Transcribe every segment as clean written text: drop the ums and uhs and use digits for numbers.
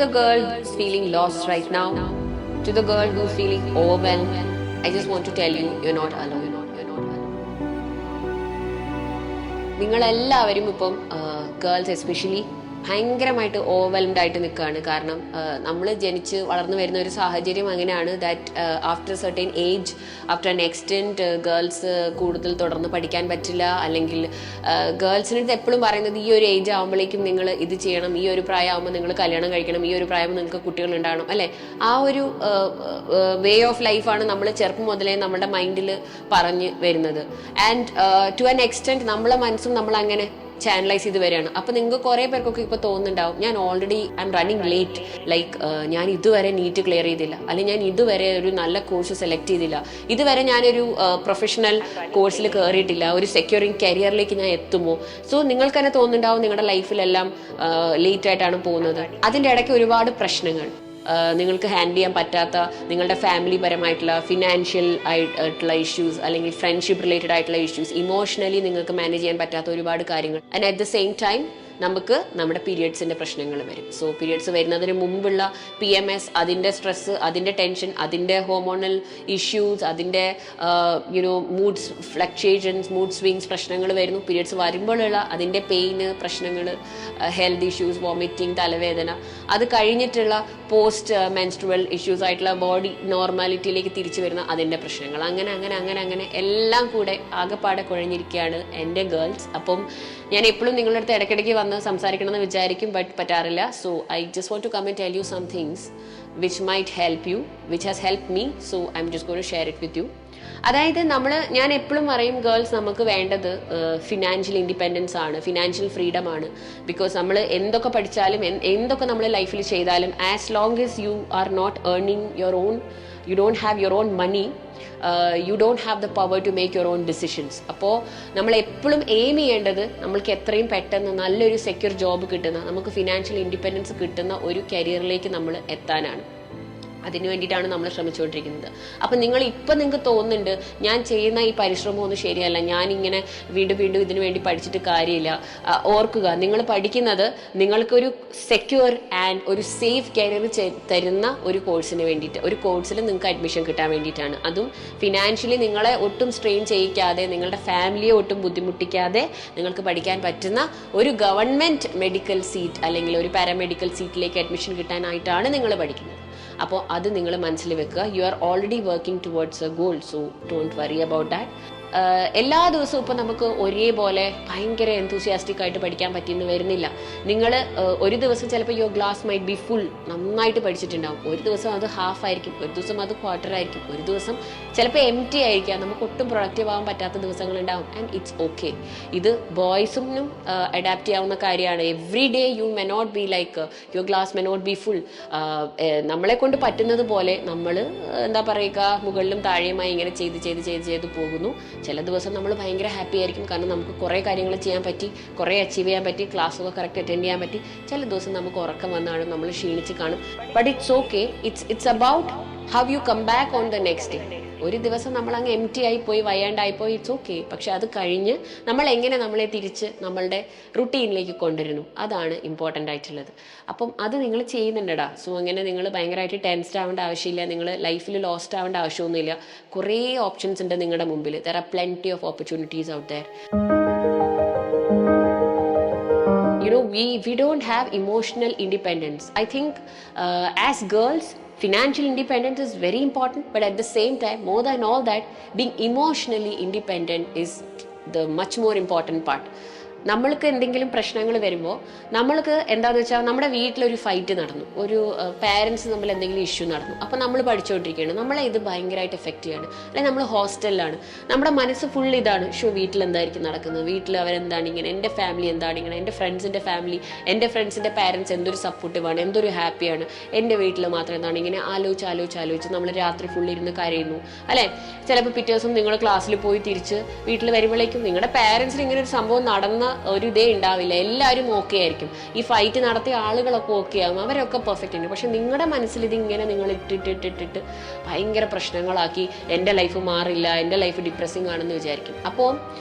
the girl who's feeling lost right now, to the girl who's feeling overwhelmed, I just want to tell you, you're not alone. നിങ്ങളെല്ലാവരും ഇപ്പം girls especially ഭയങ്കരമായിട്ട് overwhelmed ആയിട്ട് നിൽക്കുകയാണ്. കാരണം നമ്മൾ ജനിച്ച് വളർന്നു വരുന്ന ഒരു സാഹചര്യം അങ്ങനെയാണ്. That after certain age, after an extent girls കൂടുതൽ തുടർന്ന് പഠിക്കാൻ പറ്റില്ല. അല്ലെങ്കിൽ ഗേൾസിന് അടുത്ത് എപ്പോഴും പറയുന്നത് ഈ ഒരു ഏജ് ആകുമ്പോഴേക്കും നിങ്ങൾ ഇത് ചെയ്യണം, ഈ ഒരു പ്രായമാകുമ്പോൾ നിങ്ങൾ കല്യാണം കഴിക്കണം, ഈ ഒരു പ്രായമാകുമ്പോൾ നിങ്ങൾക്ക് കുട്ടികൾ ഉണ്ടാകണം, അല്ലേ? ആ ഒരു വേ ഓഫ് ലൈഫാണ് നമ്മൾ ചെറുപ്പം മുതലേ നമ്മുടെ മൈൻഡിൽ പറഞ്ഞ് വരുന്നത്. ആൻഡ് ടു ആൻ എക്സ്റ്റെൻറ്റ് നമ്മളെ മനസ്സും നമ്മൾ അങ്ങനെ ചാനലൈസ് ചെയ്ത് വരികയാണ്. അപ്പൊ നിങ്ങൾക്ക് കുറെ പേർക്കൊക്കെ ഇപ്പൊ തോന്നുന്നുണ്ടാവും, ഞാൻ already I M running late, like ഞാൻ ഇതുവരെ നീറ്റ് ക്ലിയർ ചെയ്തില്ല, അല്ലെങ്കിൽ ഞാൻ ഇതുവരെ ഒരു നല്ല കോഴ്സ് സെലക്ട് ചെയ്തില്ല, ഇതുവരെ ഞാനൊരു പ്രൊഫഷണൽ കോഴ്സിൽ കയറിയിട്ടില്ല, ഒരു സെക്യൂറിങ് കരിയറിലേക്ക് ഞാൻ എത്തുമോ? സോ നിങ്ങൾക്ക് തന്നെ തോന്നുന്നുണ്ടാവും നിങ്ങളുടെ ലൈഫിലെല്ലാം ലേറ്റ് ആയിട്ടാണ് പോകുന്നത്. അതിൻ്റെ ഇടയ്ക്ക് ഒരുപാട് പ്രശ്നങ്ങൾ, നിങ്ങൾക്ക് ഹാൻഡിൽ ചെയ്യാൻ പറ്റാത്ത നിങ്ങളുടെ ഫാമിലി പരമായിട്ടുള്ള ഫിനാൻഷ്യൽ ആയിട്ടുള്ള ഇഷ്യൂസ്, അല്ലെങ്കിൽ ഫ്രണ്ട്ഷിപ്പ് റിലേറ്റഡ് ആയിട്ടുള്ള ഇഷ്യൂസ്, ഇമോഷണലി നിങ്ങൾക്ക് മാനേജ് ചെയ്യാൻ പറ്റാത്ത ഒരുപാട് കാര്യങ്ങൾ. And at the same time നമുക്ക് നമ്മുടെ പീരിയഡ്സിന്റെ പ്രശ്നങ്ങൾ വരും. സോ പീരിയഡ്സ് വരുന്നതിന് മുമ്പുള്ള PMS, അതിൻ്റെ സ്ട്രെസ്, അതിൻ്റെ ടെൻഷൻ, അതിൻ്റെ ഹോർമോണൽ ഇഷ്യൂസ്, അതിൻ്റെ മൂഡ്സ് ഫ്ലക്ച്വേഷൻസ്, മൂഡ് സ്വിങ്സ് പ്രശ്നങ്ങൾ വരുന്നു. പീരിയഡ്സ് വരുമ്പോഴുള്ള അതിൻ്റെ പെയിന് പ്രശ്നങ്ങൾ, ഹെൽത്ത് ഇഷ്യൂസ്, വോമിറ്റിംഗ്, തലവേദന, അത് കഴിഞ്ഞിട്ടുള്ള പോസ്റ്റ് മെൻസ്ട്രുവൽ ഇഷ്യൂസ് ആയിട്ടുള്ള ബോഡി നോർമാലിറ്റിയിലേക്ക് തിരിച്ചു വരുന്ന അതിൻ്റെ പ്രശ്നങ്ങൾ, അങ്ങനെ അങ്ങനെ അങ്ങനെ അങ്ങനെ എല്ലാം കൂടെ ആകെപ്പാടെ കുഴഞ്ഞിരിക്കുകയാണ് എൻ്റെ ഗേൾസ്. അപ്പം ഞാൻ എപ്പോഴും നിങ്ങളുടെ അടുത്ത് ഇടയ്ക്കിടയ്ക്ക് വന്ന് സംസാരിക്കണമെന്ന് വിചാരിക്കും, ബട്ട് പറ്റാറില്ല. So I just want to come and tell you some things which might help you, which has help me. So I am just going to share it with you. അതായത് ഞാൻ എപ്പോഴും പറയും, ഗേൾസ് നമുക്ക് വേണ്ടത് financial independence ആണ്, financial freedom ആണ്. Because നമ്മൾ എന്തൊക്കെ പഠിച്ചാലും എന്തൊക്കെ നമ്മൾ ലൈഫിൽ ചെയ്താലും, as long as you are not earning your own, you don't have your own money, U don't have the power to make your own decisions. അപ്പോൾ നമ്മൾ എപ്പോഴും എയിം ചെയ്യേണ്ടത് നമ്മൾക്ക് എത്രയും പെട്ടെന്ന് നല്ലൊരു സെക്യൂർ ജോബ് കിട്ടുന്ന, നമുക്ക് ഫിനാൻഷ്യൽ ഇൻഡിപെൻഡൻസ് കിട്ടുന്ന ഒരു കരിയറിലേക്ക് നമ്മൾ എത്താനാണ്. അതിനു വേണ്ടിയിട്ടാണ് നമ്മൾ ശ്രമിച്ചുകൊണ്ടിരിക്കുന്നത്. അപ്പം നിങ്ങൾക്ക് തോന്നുന്നുണ്ട് ഞാൻ ചെയ്യുന്ന ഈ പരിശ്രമമൊന്നും ശരിയല്ല, ഞാനിങ്ങനെ വീണ്ടും വീണ്ടും ഇതിനു വേണ്ടി പഠിച്ചിട്ട് കാര്യമില്ല. ഓർക്കുക, നിങ്ങൾ പഠിക്കുന്നത് നിങ്ങൾക്കൊരു സെക്യൂർ ആൻഡ് ഒരു സേഫ് കരിയർ തരുന്ന ഒരു കോഴ്സിന് വേണ്ടിയിട്ട്, ഒരു കോഴ്സിൽ നിങ്ങൾക്ക് അഡ്മിഷൻ കിട്ടാൻ വേണ്ടിയിട്ടാണ്. അതും ഫിനാൻഷ്യലി നിങ്ങളെ ഒട്ടും സ്ട്രെയിൻ ചെയ്യിക്കാതെ, നിങ്ങളുടെ ഫാമിലിയെ ഒട്ടും ബുദ്ധിമുട്ടിക്കാതെ നിങ്ങൾക്ക് പഠിക്കാൻ പറ്റുന്ന ഒരു ഗവൺമെൻറ് മെഡിക്കൽ സീറ്റ് അല്ലെങ്കിൽ ഒരു പാരാമെഡിക്കൽ സീറ്റിലേക്ക് അഡ്മിഷൻ കിട്ടാനായിട്ടാണ് നിങ്ങൾ പഠിക്കുന്നത്. അപ്പോൾ അത് നിങ്ങൾ മനസ്സിൽ വെക്കുക. You are already working towards A goal, so don't worry about that. എല്ലാ ദിവസവും ഇപ്പം നമുക്ക് ഒരേപോലെ ഭയങ്കര എന്തൂസിയാസ്റ്റിക് ആയിട്ട് പഠിക്കാൻ പറ്റിയെന്ന് വരുന്നില്ല. നിങ്ങൾ ഒരു ദിവസം ചിലപ്പോൾ your glass might be full, നന്നായിട്ട് പഠിച്ചിട്ടുണ്ടാവും. ഒരു ദിവസം അത് ഹാഫ് ആയിരിക്കും, ഒരു ദിവസം അത് ക്വാർട്ടർ ആയിരിക്കും, ഒരു ദിവസം ചിലപ്പോൾ എംപ്റ്റി ആയിരിക്കാം. നമുക്ക് ഒട്ടും പ്രൊഡക്റ്റീവ് ആവാൻ പറ്റാത്ത ദിവസങ്ങളുണ്ടാവും. And it's okay. ഇത് ബോയ്സിനും അഡാപ്റ്റ് ചെയ്യാവുന്ന കാര്യമാണ്. Every day you may not be like your glass may not be full. നമ്മളെ കൊണ്ട് പറ്റുന്നത് പോലെ നമ്മൾ എന്താ പറയുക, മുകളിലും താഴെയുമായി ഇങ്ങനെ ചെയ്ത് പോകുന്നു. ചില ദിവസം നമ്മൾ ഭയങ്കര ഹാപ്പി ആയിരിക്കും, കാരണം നമുക്ക് കുറേ കാര്യങ്ങൾ ചെയ്യാൻ പറ്റി, കുറേ അച്ചീവ് ചെയ്യാൻ പറ്റി, ക്ലാസ്സൊക്കെ കറക്റ്റ് അറ്റൻഡ് ചെയ്യാൻ പറ്റി. ചില ദിവസം നമുക്ക് ഉറക്കം വന്നാണ്, നമ്മൾ ക്ഷീണിച്ച് കാണും. But it's okay. It's about how you come back on the next day. ഒരു ദിവസം നമ്മൾ അങ്ങ് എംപ്റ്റി ആയിപ്പോയി, വയ്യാണ്ടായിപ്പോയി, ഇറ്റ്സ് ഓക്കെ. പക്ഷെ അത് കഴിഞ്ഞ് നമ്മൾ എങ്ങനെ നമ്മളെ തിരിച്ച് നമ്മളുടെ റുട്ടീനിലേക്ക് കൊണ്ടുവരുന്നു, അതാണ് ഇമ്പോർട്ടൻ്റ് ആയിട്ടുള്ളത്. അപ്പം അത് നിങ്ങൾ ചെയ്യുന്നുണ്ടടാ. സോ അങ്ങനെ നിങ്ങൾ ഭയങ്കരമായിട്ട് ടെൻസ്ഡ് ആവേണ്ട ആവശ്യമില്ല, നിങ്ങൾ ലൈഫിൽ ലോസ്റ്റ് ആവേണ്ട ആവശ്യമൊന്നുമില്ല. കുറേ ഓപ്ഷൻസ് ഉണ്ട് നിങ്ങളുടെ മുമ്പിൽ. There are plenty of opportunities out there. We don't have emotional independence. I think as girls, financial independence is very important, but at the same time, more than all that, being emotionally independent is the much more important part. നമ്മൾക്ക് എന്തെങ്കിലും പ്രശ്നങ്ങൾ വരുമ്പോൾ നമ്മൾക്ക് എന്താണെന്ന് വെച്ചാൽ, നമ്മുടെ വീട്ടിലൊരു fight നടന്നു, ഒരു പാരൻസ് തമ്മിൽ എന്തെങ്കിലും ഇഷ്യൂ നടന്നു, അപ്പോൾ നമ്മൾ പഠിച്ചുകൊണ്ടിരിക്കുകയാണ്, നമ്മളെ ഇത് ഭയങ്കരമായിട്ട് എഫക്റ്റ് ചെയ്യാണ്. അല്ലെങ്കിൽ നമ്മൾ ഹോസ്റ്റലിലാണ്, നമ്മുടെ മനസ്സ് ഫുൾ ഇതാണ്, വീട്ടിൽ എന്തായിരിക്കും നടക്കുന്നത്, വീട്ടിൽ അവരെന്താണ് ഇങ്ങനെ, എൻ്റെ ഫാമിലി എന്താണ് ഇങ്ങനെ, എൻ്റെ ഫ്രണ്ട്സിൻ്റെ ഫാമിലി, എൻ്റെ ഫ്രണ്ട്സിൻ്റെ പാരൻസ് എന്തൊരു സപ്പോർട്ടീവാണ്, എന്തൊരു ഹാപ്പിയാണ്, എൻ്റെ വീട്ടിൽ മാത്രം എന്താണ് ഇങ്ങനെ, ആലോചിച്ച് നമ്മൾ രാത്രി ഫുൾ ഇരുന്ന് കരയുന്നു, അല്ലേ? ചിലപ്പോൾ പിറ്റേ ദിവസം നിങ്ങൾ ക്ലാസ്സിൽ പോയി തിരിച്ച് വീട്ടിൽ വരുമ്പോഴേക്കും നിങ്ങളുടെ പാരൻസിന് ഇങ്ങനെ ഒരു സംഭവം നടന്ന ഒരു ഇതേ ഉണ്ടാവില്ല. എല്ലാവരും ഓക്കെ ആയിരിക്കും, ഈ ഫൈറ്റ് നടത്തിയ ആളുകളൊക്കെ ഓക്കെ ആകും, അവരൊക്കെ പെർഫെക്റ്റ് ഉണ്ട്. പക്ഷെ നിങ്ങളുടെ മനസ്സിൽ ഇതിങ്ങനെ നിങ്ങൾ ഇട്ടിട്ട് ഭയങ്കര പ്രശ്നങ്ങളാക്കി, എൻ്റെ ലൈഫ് മാറില്ല, എൻ്റെ ലൈഫ് ഡിപ്രസിങ് ആണെന്ന് വിചാരിക്കും. അപ്പോൾ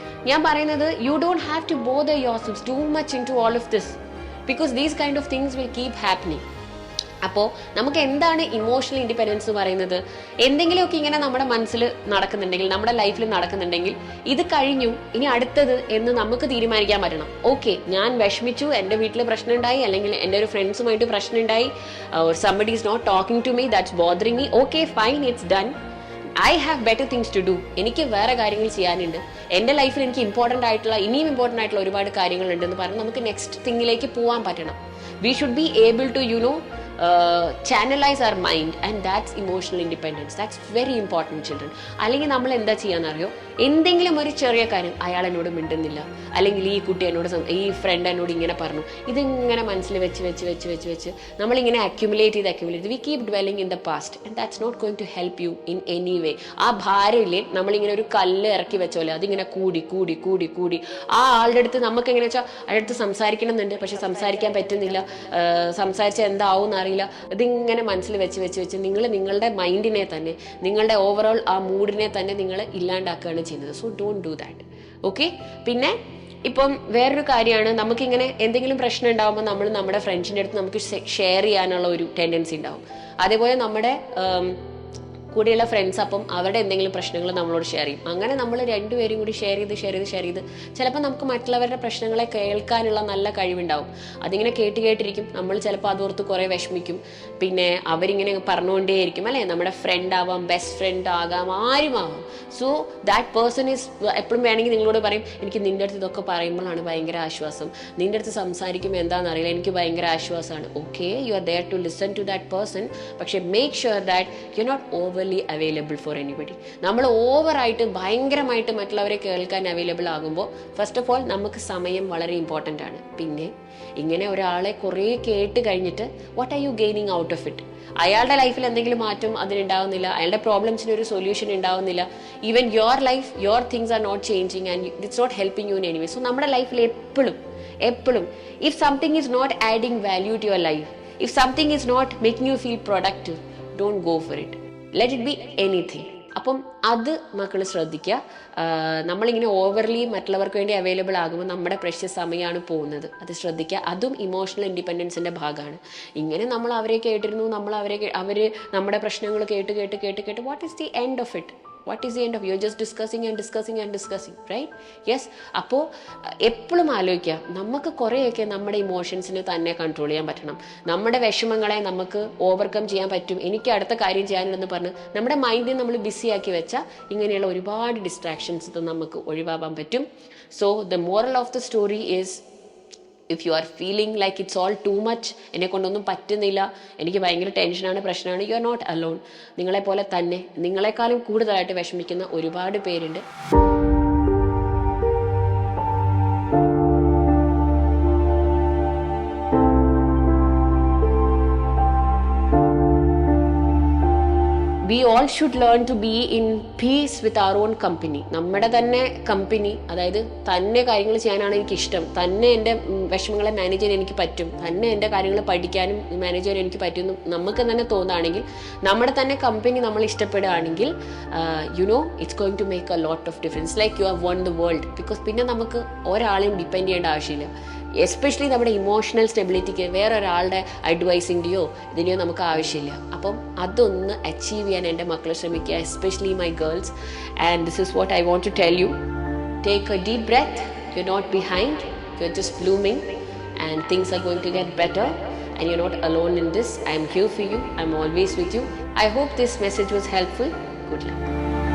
ഞാൻ പറയുന്നത്, you don't have to bother yourself too much into all of this, because these kind of things will keep happening. അപ്പോൾ നമുക്ക് എന്താണ് ഇമോഷണൽ ഇൻഡിപെൻഡൻസ് എന്ന് പറയുന്നത്? എന്തെങ്കിലുമൊക്കെ ഇങ്ങനെ നമ്മുടെ മനസ്സിൽ നടക്കുന്നുണ്ടെങ്കിൽ, നമ്മുടെ ലൈഫിൽ നടക്കുന്നുണ്ടെങ്കിൽ, ഇത് കഴിഞ്ഞു ഇനി അടുത്തത് എന്ന് നമുക്ക് തീരുമാനിക്കാൻ പറ്റണം. ഓക്കെ, ഞാൻ വിഷമിച്ചു, എൻ്റെ വീട്ടിൽ പ്രശ്നം ഉണ്ടായി, അല്ലെങ്കിൽ എൻ്റെ ഒരു ഫ്രണ്ട്സുമായിട്ട് പ്രശ്നം ഉണ്ടായി, somebody is not talking to me, that's bothering me, okay fine, it's done, I have better things to do. എനിക്ക് വേറെ കാര്യങ്ങൾ ചെയ്യാനുണ്ട്, എൻ്റെ ലൈഫിൽ എനിക്ക് ഇനിയും ഇമ്പോർട്ടൻ്റ് ആയിട്ടുള്ള ഒരുപാട് കാര്യങ്ങളുണ്ടെന്ന് പറഞ്ഞ് നമുക്ക് നെക്സ്റ്റ് തിങ്ങിലേക്ക് പോകാൻ പറ്റണം. We should be able to channelize our mind, and that's emotional independence. That's very important, children. അല്ലെങ്കിൽ നമ്മൾ എന്താ ചെയ്യാന്നറിയോ, എന്തെങ്കിലും ഒരു ചെറിയ കാര്യം അയാൾ എന്നോട് മിണ്ടുന്നില്ല, അല്ലെങ്കിൽ ഈ കുട്ടി എന്നോട്, ഈ ഫ്രണ്ട് എന്നോട് ഇങ്ങനെ പറഞ്ഞു, ഇതിങ്ങനെ മനസ്സിൽ വെച്ച് വെച്ച് വെച്ച് വെച്ച് വെച്ച് നമ്മളിങ്ങനെ accumulate we keep dwelling in the past, and that's not going to help you in any way. ആ ഭാരമില്ലേ, നമ്മളിങ്ങനെ ഒരു കല്ല് ഇറക്കി വെച്ചോലെ അതിങ്ങനെ കൂടി കൂടി കൂടി കൂടി ആ ആളുടെ അടുത്ത് നമുക്ക് എങ്ങനെ വെച്ചാൽ അയാളുടെ അടുത്ത് സംസാരിക്കണം എന്നുണ്ട്, പക്ഷെ സംസാരിക്കാൻ പറ്റുന്നില്ല, സംസാരിച്ചാൽ എന്താവും അറിയില്ല. ഇതിങ്ങനെ മനസ്സിൽ വെച്ച് വെച്ച് വെച്ച് നിങ്ങൾ നിങ്ങളുടെ മൈൻഡിനെ തന്നെ, നിങ്ങളുടെ ഓവറോൾ ആ മൂഡിനെ തന്നെ നിങ്ങൾ ഇല്ലാണ്ടാക്കുകയാണ് ചെയ്യുന്നത്. So don't do that. Okay. പിന്നെ ഇപ്പം വേറൊരു കാര്യമാണ്, നമുക്കിങ്ങനെ എന്തെങ്കിലും പ്രശ്നം ഉണ്ടാകുമ്പോൾ നമ്മൾ നമ്മുടെ ഫ്രണ്ട്സിൻ്റെ അടുത്ത് നമുക്ക് ഷെയർ ചെയ്യാനുള്ള ഒരു ടെൻഡൻസി ഉണ്ടാവും. അതേപോലെ നമ്മുടെ കൂടെയുള്ള ഫ്രണ്ട്സ് അപ്പം അവരുടെ എന്തെങ്കിലും പ്രശ്നങ്ങൾ നമ്മളോട് ഷെയർ ചെയ്യും. അങ്ങനെ നമ്മൾ രണ്ടുപേരും കൂടി ഷെയർ ചെയ്ത് ചിലപ്പോൾ നമുക്ക് മറ്റുള്ളവരുടെ പ്രശ്നങ്ങളെ കേൾക്കാനുള്ള നല്ല കഴിവുണ്ടാവും. അതിങ്ങനെ കേട്ടിരിക്കും, നമ്മൾ ചിലപ്പോൾ അതോർത്ത് കുറേ വിഷമിക്കും. പിന്നെ അവരിങ്ങനെ പറഞ്ഞുകൊണ്ടേയിരിക്കും, അല്ലേ, നമ്മുടെ ഫ്രണ്ട് ആവാം, ബെസ്റ്റ് ഫ്രണ്ട് ആകാം, ആരുമാവാം. സോ ദാറ്റ് പേഴ്സൺ ഈസ് എപ്പോഴും വേണമെങ്കിൽ നിങ്ങളോട് പറയും, എനിക്ക് നിൻ്റെ അടുത്ത് ഇതൊക്കെ പറയുമ്പോഴാണ് ഭയങ്കര ആശ്വാസം, നിൻ്റെ അടുത്ത് സംസാരിക്കുമ്പോൾ എന്താണെന്ന് അറിയില്ല, എനിക്ക് ഭയങ്കര ആശ്വാസമാണ്. Okay, you are there to listen to that person, പക്ഷേ make sure that you are not overly available for anybody. നമ്മൾ ഓവറായിട്ട് ഭയങ്കരമായിട്ട് മറ്റുള്ളവരെ കേൾക്കാൻ അവൈലബിൾ ആകുമ്പോൾ ഫസ്റ്റ് ഓഫ് ഓൾ നമുക്ക് സമയം വളരെ ഇമ്പോർട്ടൻ്റ് ആണ്. പിന്നെ ഇങ്ങനെ ഒരാളെ കുറേ കേട്ട് കഴിഞ്ഞിട്ട് what are you gaining out of it? അയാളുടെ ലൈഫിൽ എന്തെങ്കിലും മാറ്റം അതിനുണ്ടാവുന്നില്ല, അയാളുടെ പ്രോബ്ലംസിന് ഒരു സൊല്യൂഷൻ ഉണ്ടാവുന്നില്ല. Even your life, your things are not changing and it's not helping you in anyway. So നമ്മുടെ ലൈഫിൽ എപ്പോഴും if something is not adding value to your life, if something is not making you feel productive, don't go for it. Let it be anything. അപ്പം അത് മക്കൾ ശ്രദ്ധിക്കുക. നമ്മളിങ്ങനെ overly മറ്റുള്ളവർക്ക് വേണ്ടി അവൈലബിൾ ആകുമ്പോൾ നമ്മുടെ പ്രഷ്യസ് സമയമാണ് പോകുന്നത്. അത് ശ്രദ്ധിക്കുക. അതും ഇമോഷണൽ ഇൻഡിപെൻഡൻസിൻ്റെ ഭാഗമാണ്. ഇങ്ങനെ നമ്മൾ അവരെ കേട്ടിരുന്നു, അവർ നമ്മുടെ പ്രശ്നങ്ങൾ കേട്ട് what is the end of it? What is the end of it? You're just discussing, right? Yes. അപ്പോൾ എപ്പോഴും ആലോചിക്കുക, നമുക്ക് കുറേയൊക്കെ നമ്മുടെ ഇമോഷൻസിനെ തന്നെ കൺട്രോൾ ചെയ്യാൻ പറ്റണം. നമ്മുടെ വിഷമങ്ങളെ നമുക്ക് ഓവർകം ചെയ്യാൻ പറ്റും. എനിക്ക് അടുത്ത കാര്യം ചെയ്യാനുണ്ടെന്ന് പറഞ്ഞ് നമ്മുടെ മൈൻഡിനെ നമ്മൾ ബിസി ആക്കി വെച്ചാൽ ഇങ്ങനെയുള്ള ഒരുപാട് ഡിസ്ട്രാക്ഷൻസ് നമുക്ക് ഒഴിവാക്കാൻ പറ്റും. So the moral of the story is, if you are feeling like it's all too much, എന്നെ കൊണ്ടൊന്നും പറ്റുന്നില്ല, എനിക്ക് ഭയങ്കര ടെൻഷനാണ്, പ്രശ്നമാണ്, യു ആർ നോട്ട് അലോൺ. നിങ്ങളെപ്പോലെ തന്നെ നിങ്ങളെക്കാളും കൂടുതലായിട്ട് വിഷമിക്കുന്ന ഒരുപാട് പേരുണ്ട്. We all should learn to be in peace with our own company. നമ്മുടെ തന്നെ കമ്പനി, അതായത് തന്നെ കാര്യങ്ങൾ ചെയ്യാനാണ് എനിക്കിഷ്ടം, തന്നെ എൻ്റെ വിഷമങ്ങളെ മാനേജ് ചെയ്യാൻ എനിക്ക് പറ്റും, തന്നെ എൻ്റെ കാര്യങ്ങൾ പഠിക്കാനും മാനേജ് ചെയ്യാൻ എനിക്ക് പറ്റും നമുക്ക് തന്നെ തോന്നുകയാണെങ്കിൽ, നമ്മുടെ തന്നെ കമ്പനി നമ്മൾ ഇഷ്ടപ്പെടുകയാണെങ്കിൽ, it's going to make a lot of difference. Like you have won the world. Because പിന്നെ നമുക്ക് ഒരാളെയും ഡിപ്പെൻഡ് ചെയ്യേണ്ട ആവശ്യമില്ല. എസ്പെഷ്യലി നമ്മുടെ ഇമോഷണൽ സ്റ്റെബിലിറ്റിക്ക് വേറൊരാളുടെ അഡ്വൈസിൻ്റെയോ ഇതിനെയോ നമുക്ക് ആവശ്യമില്ല. അപ്പം അതൊന്ന് അച്ചീവ് ചെയ്യാൻ എൻ്റെ മക്കൾ ശ്രമിക്കുക, especially my girls. And this is what I want to tell you. Take a deep breath. You are not behind, you are just blooming, and things are going to get better. And you're not alone in this. I'm here for you. I'm always with you. I hope this message was helpful. Good luck.